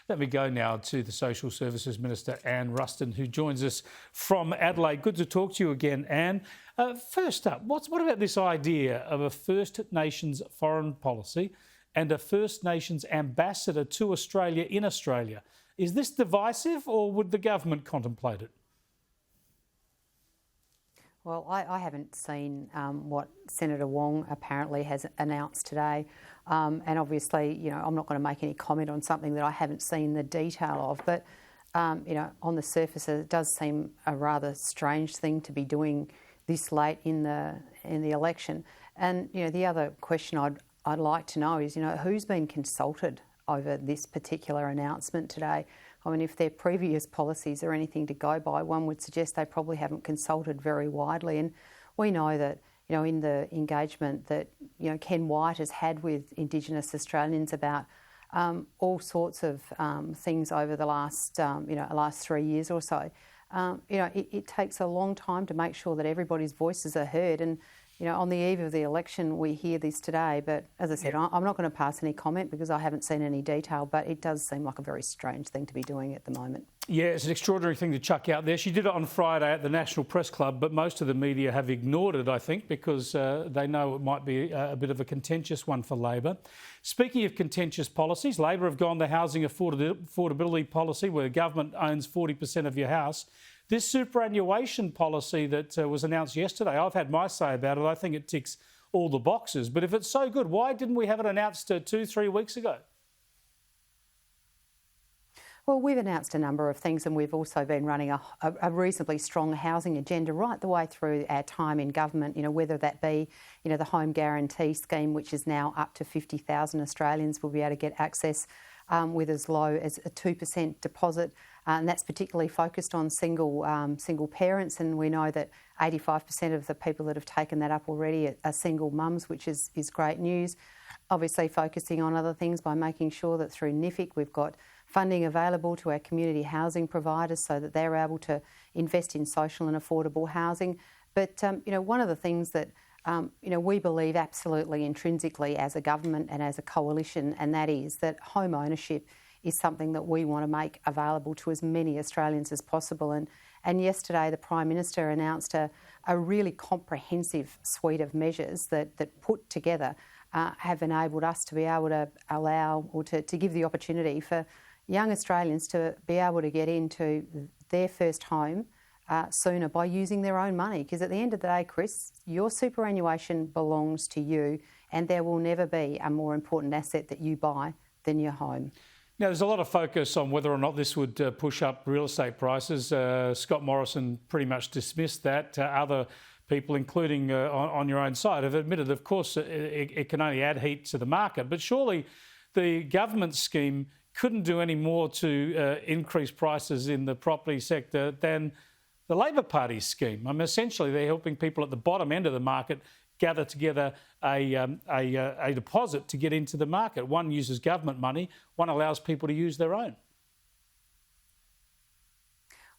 Let me go now to the Social Services Minister Anne Ruston, who joins us from Adelaide. Good to talk to you again, Anne. First up, what about this idea of a First Nations foreign policy and a First Nations ambassador to Australia in Australia? Is this divisive, or would the government contemplate it? Well, I haven't seen what Senator Wong apparently has announced today. And obviously, I'm not going to make any comment on something that I haven't seen the detail of. But, on the surface, it does seem a rather strange thing to be doing this late in the election. And, the other question I'd like to know is, who's been consulted over this particular announcement today? I mean, if their previous policies are anything to go by, one would suggest they probably haven't consulted very widely. And we know that, in the engagement that, Ken White has had with Indigenous Australians about all sorts of things over the last 3 years or so, it takes a long time to make sure that everybody's voices are heard. And, on the eve of the election, we hear this today. But as I said, I'm not going to pass any comment because I haven't seen any detail, but it does seem like a very strange thing to be doing at the moment. Yeah, it's an extraordinary thing to chuck out there. She did it on Friday at the National Press Club, but most of the media have ignored it, I think, because they know it might be a bit of a contentious one for Labor. Speaking of contentious policies, Labor have gone the housing affordability policy where the government owns 40% of your house. This superannuation policy that was announced yesterday, I've had my say about it. I think it ticks all the boxes. But if it's so good, why didn't we have it announced 2-3 weeks ago? Well, we've announced a number of things, and we've also been running a reasonably strong housing agenda right the way through our time in government, whether that be, the home guarantee scheme, which is now up to 50,000 Australians will be able to get access with as low as a 2% deposit. And that's particularly focused on single parents, and we know that 85% of the people that have taken that up already are single mums, which is great news. Obviously focusing on other things by making sure that through NIFIC we've got funding available to our community housing providers so that they're able to invest in social and affordable housing. But, one of the things that, we believe absolutely intrinsically as a government and as a coalition, and that is that home ownership is something that we want to make available to as many Australians as possible. And yesterday the Prime Minister announced a really comprehensive suite of measures that put together have enabled us to be able to allow or to give the opportunity for young Australians to be able to get into their first home sooner by using their own money. Because at the end of the day, Chris, your superannuation belongs to you, and there will never be a more important asset that you buy than your home. Now, there's a lot of focus on whether or not this would push up real estate prices. Scott Morrison pretty much dismissed that. Other people, including on your own side, have admitted, of course, it can only add heat to the market. But surely the government scheme couldn't do any more to increase prices in the property sector than the Labor Party's scheme. I mean, essentially, they're helping people at the bottom end of the market gather together a deposit to get into the market. One uses government money, one allows people to use their own.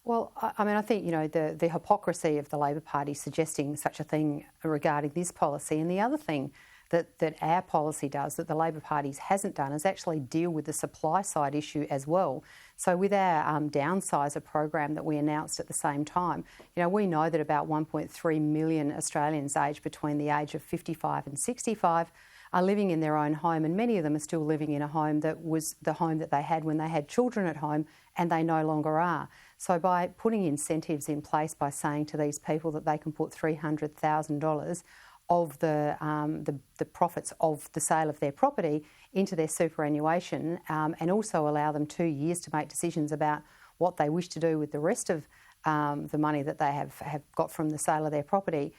Well, I think, the hypocrisy of the Labor Party suggesting such a thing regarding this policy, and the other thing that our policy does that the Labor Party hasn't done is actually deal with the supply side issue as well. So with our downsizer program that we announced at the same time, we know that about 1.3 million Australians aged between the age of 55 and 65 are living in their own home, and many of them are still living in a home that was the home that they had when they had children at home, and they no longer are. So by putting incentives in place by saying to these people that they can put $300,000 of the profits of the sale of their property into their superannuation, and also allow them 2 years to make decisions about what they wish to do with the rest of the money that they have got from the sale of their property,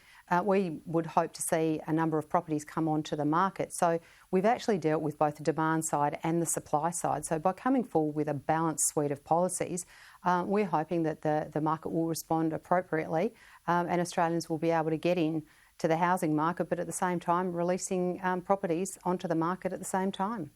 we would hope to see a number of properties come onto the market. So we've actually dealt with both the demand side and the supply side. So by coming forward with a balanced suite of policies, we're hoping that the market will respond appropriately, and Australians will be able to get in to the housing market, but at the same time releasing properties onto the market at the same time.